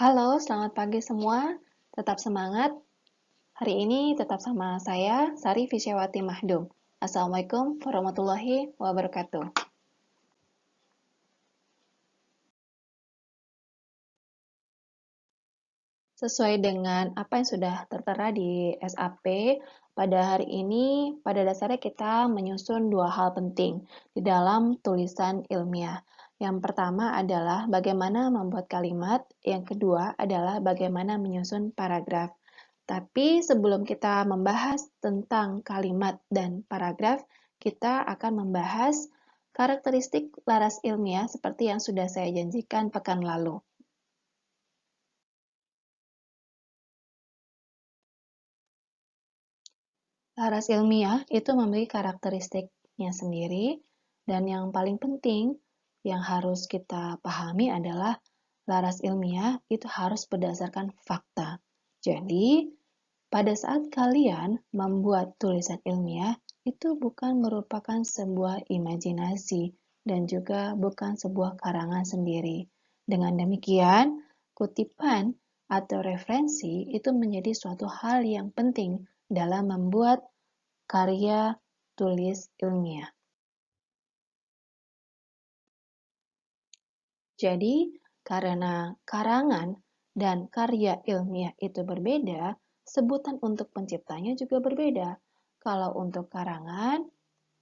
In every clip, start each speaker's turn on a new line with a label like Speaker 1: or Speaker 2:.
Speaker 1: Halo, selamat pagi semua. Tetap semangat. Hari ini tetap sama saya, Sari Fisyawati Mahdum. Assalamualaikum warahmatullahi wabarakatuh. Sesuai dengan apa yang sudah tertera di SAP, pada hari ini pada dasarnya kita menyusun dua hal penting di dalam tulisan ilmiah. Yang pertama adalah bagaimana membuat kalimat, yang kedua adalah bagaimana menyusun paragraf. Tapi sebelum kita membahas tentang kalimat dan paragraf, kita akan membahas karakteristik laras ilmiah seperti yang sudah saya janjikan pekan lalu. Laras ilmiah itu memiliki karakteristiknya sendiri, dan yang paling penting yang harus kita pahami adalah laras ilmiah itu harus berdasarkan fakta. Jadi, pada saat kalian membuat tulisan ilmiah, itu bukan merupakan sebuah imajinasi dan juga bukan sebuah karangan sendiri. Dengan demikian, kutipan atau referensi itu menjadi suatu hal yang penting dalam membuat karya tulis ilmiah. Jadi, karena karangan dan karya ilmiah itu berbeda, sebutan untuk penciptanya juga berbeda. Kalau untuk karangan,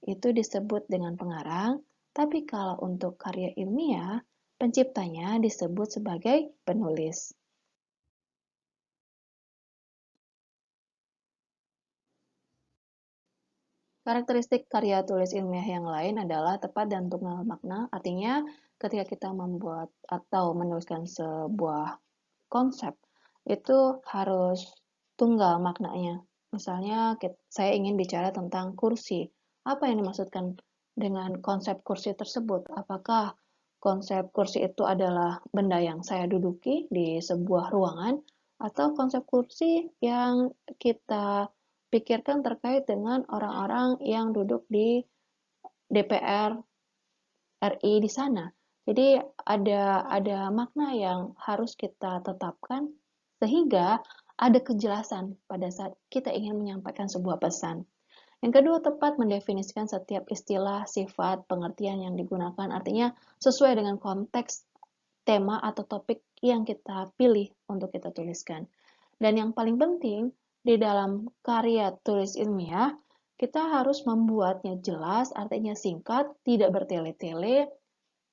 Speaker 1: itu disebut dengan pengarang, tapi kalau untuk karya ilmiah, penciptanya disebut sebagai penulis. Karakteristik karya tulis ilmiah yang lain adalah tepat dan tunggal makna, artinya ketika kita membuat atau menuliskan sebuah konsep, itu harus tunggal maknanya. Misalnya, saya ingin bicara tentang kursi. Apa yang dimaksudkan dengan konsep kursi tersebut? Apakah konsep kursi itu adalah benda yang saya duduki di sebuah ruangan, atau konsep kursi yang kita pikirkan terkait dengan orang-orang yang duduk di DPR RI di sana. Jadi ada makna yang harus kita tetapkan sehingga ada kejelasan pada saat kita ingin menyampaikan sebuah pesan. Yang kedua, tepat mendefinisikan setiap istilah, sifat, pengertian yang digunakan, artinya sesuai dengan konteks, tema, atau topik yang kita pilih untuk kita tuliskan. Dan yang paling penting, di dalam karya tulis ilmiah, kita harus membuatnya jelas, artinya singkat, tidak bertele-tele,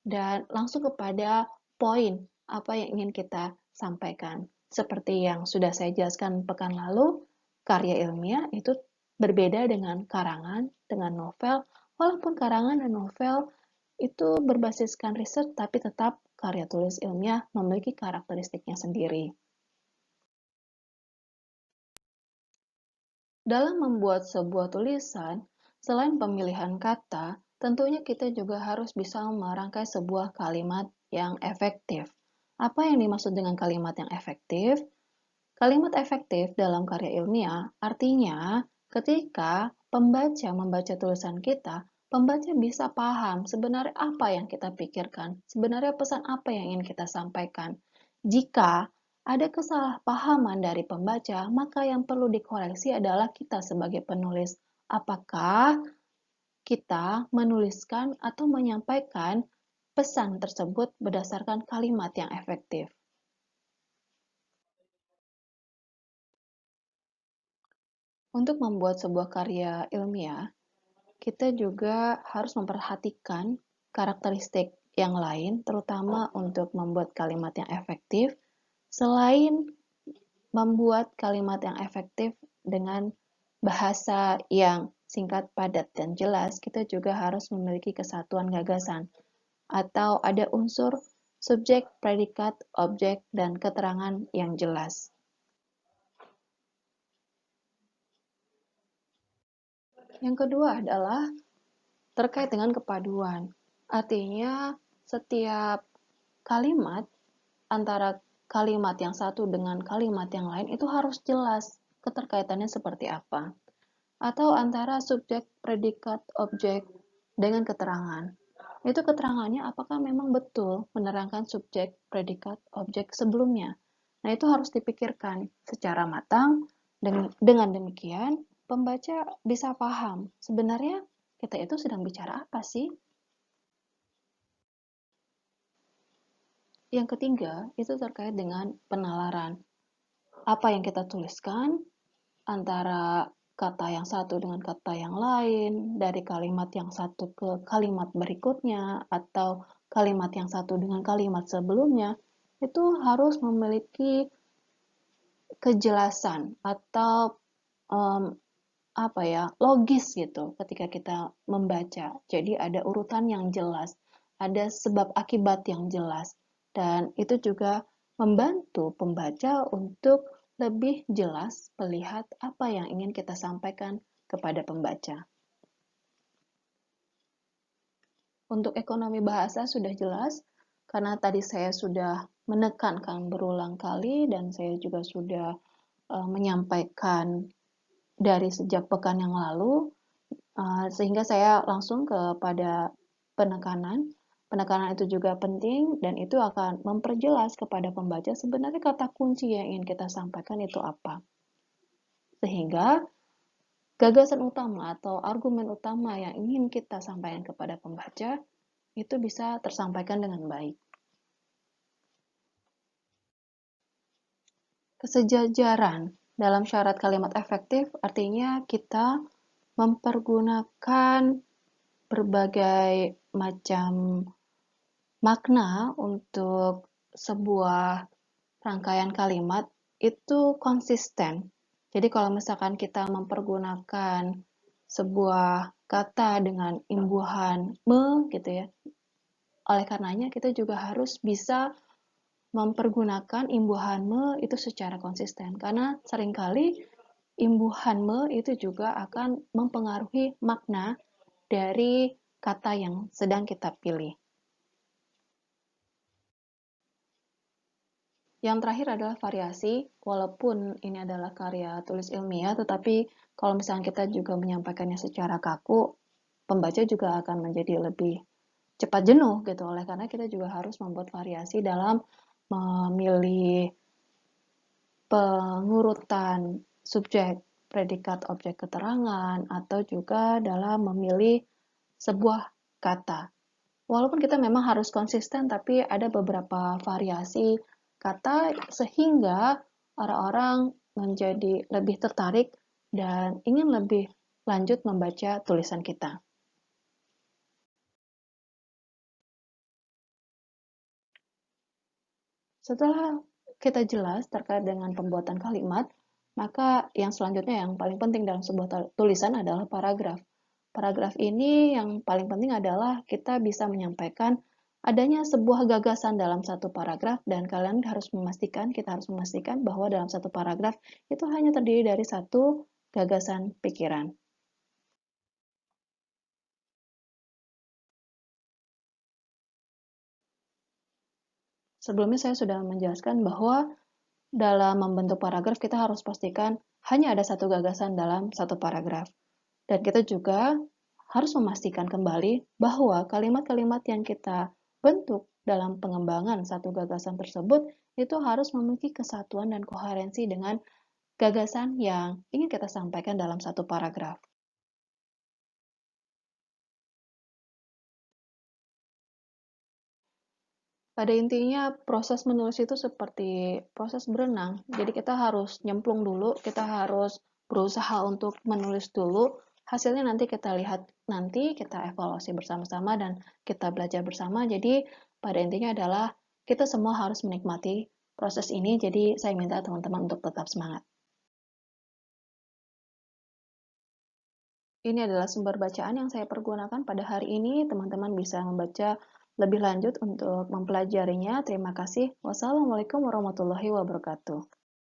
Speaker 1: dan langsung kepada poin apa yang ingin kita sampaikan. Seperti yang sudah saya jelaskan pekan lalu, karya ilmiah itu berbeda dengan karangan, dengan novel, walaupun karangan dan novel itu berbasiskan riset, tapi tetap karya tulis ilmiah memiliki karakteristiknya sendiri. Dalam membuat sebuah tulisan, selain pemilihan kata, tentunya kita juga harus bisa merangkai sebuah kalimat yang efektif. Apa yang dimaksud dengan kalimat yang efektif? Kalimat efektif dalam karya ilmiah artinya ketika pembaca membaca tulisan kita, pembaca bisa paham sebenarnya apa yang kita pikirkan, sebenarnya pesan apa yang ingin kita sampaikan. Jika ada kesalahpahaman dari pembaca, maka yang perlu dikoreksi adalah kita sebagai penulis. Apakah kita menuliskan atau menyampaikan pesan tersebut berdasarkan kalimat yang efektif? Untuk membuat sebuah karya ilmiah, kita juga harus memperhatikan karakteristik yang lain, terutama untuk membuat kalimat yang efektif. Selain membuat kalimat yang efektif dengan bahasa yang singkat, padat, dan jelas, kita juga harus memiliki kesatuan gagasan, atau ada unsur subjek, predikat, objek, dan keterangan yang jelas. Yang kedua adalah terkait dengan kepaduan. Artinya, setiap kalimat antara kalimat yang satu dengan kalimat yang lain itu harus jelas keterkaitannya seperti apa. Atau antara subjek, predikat, objek dengan keterangan. Itu keterangannya apakah memang betul menerangkan subjek, predikat, objek sebelumnya. Nah, itu harus dipikirkan secara matang. Dengan demikian, pembaca bisa paham sebenarnya kita itu sedang bicara apa sih? Yang ketiga, itu terkait dengan penalaran. Apa yang kita tuliskan antara kata yang satu dengan kata yang lain, dari kalimat yang satu ke kalimat berikutnya, atau kalimat yang satu dengan kalimat sebelumnya, itu harus memiliki kejelasan atau um, apa ya, logis gitu ketika kita membaca. Jadi ada urutan yang jelas, ada sebab akibat yang jelas, dan itu juga membantu pembaca untuk lebih jelas melihat apa yang ingin kita sampaikan kepada pembaca. Untuk ekonomi bahasa sudah jelas, karena tadi saya sudah menekankan berulang kali dan saya juga sudah menyampaikan dari sejak pekan yang lalu. Sehingga saya langsung kepada penekanan. Penekanan itu juga penting dan itu akan memperjelas kepada pembaca sebenarnya kata kunci yang ingin kita sampaikan itu apa. Sehingga gagasan utama atau argumen utama yang ingin kita sampaikan kepada pembaca itu bisa tersampaikan dengan baik. Kesejajaran dalam syarat kalimat efektif artinya kita mempergunakan berbagai macam makna untuk sebuah rangkaian kalimat itu konsisten. Jadi kalau misalkan kita mempergunakan sebuah kata dengan imbuhan me gitu ya. Oleh karenanya kita juga harus bisa mempergunakan imbuhan me itu secara konsisten karena seringkali imbuhan me itu juga akan mempengaruhi makna dari kata yang sedang kita pilih. Yang terakhir adalah variasi, walaupun ini adalah karya tulis ilmiah, tetapi kalau misalnya kita juga menyampaikannya secara kaku, pembaca juga akan menjadi lebih cepat jenuh gitu. Oleh karena kita juga harus membuat variasi dalam memilih pengurutan subjek, predikat, objek keterangan, atau juga dalam memilih sebuah kata. Walaupun kita memang harus konsisten, tapi ada beberapa variasi kata sehingga orang-orang menjadi lebih tertarik dan ingin lebih lanjut membaca tulisan kita. Setelah kita jelas terkait dengan pembuatan kalimat, maka yang selanjutnya yang paling penting dalam sebuah tulisan adalah paragraf. Paragraf ini yang paling penting adalah kita bisa menyampaikan adanya sebuah gagasan dalam satu paragraf dan kalian harus memastikan, kita harus memastikan bahwa dalam satu paragraf itu hanya terdiri dari satu gagasan pikiran. Sebelumnya saya sudah menjelaskan bahwa dalam membentuk paragraf kita harus pastikan hanya ada satu gagasan dalam satu paragraf. Dan kita juga harus memastikan kembali bahwa kalimat-kalimat yang kita bentuk dalam pengembangan satu gagasan tersebut itu harus memiliki kesatuan dan koherensi dengan gagasan yang ingin kita sampaikan dalam satu paragraf. Pada intinya, proses menulis itu seperti proses berenang. Jadi kita harus nyemplung dulu, kita harus berusaha untuk menulis dulu. Hasilnya nanti kita lihat, nanti kita evaluasi bersama-sama dan kita belajar bersama. Jadi pada intinya adalah kita semua harus menikmati proses ini. Jadi saya minta teman-teman untuk tetap semangat. Ini adalah sumber bacaan yang saya pergunakan pada hari ini. Teman-teman bisa membaca lebih lanjut untuk mempelajarinya. Terima kasih. Wassalamualaikum warahmatullahi wabarakatuh.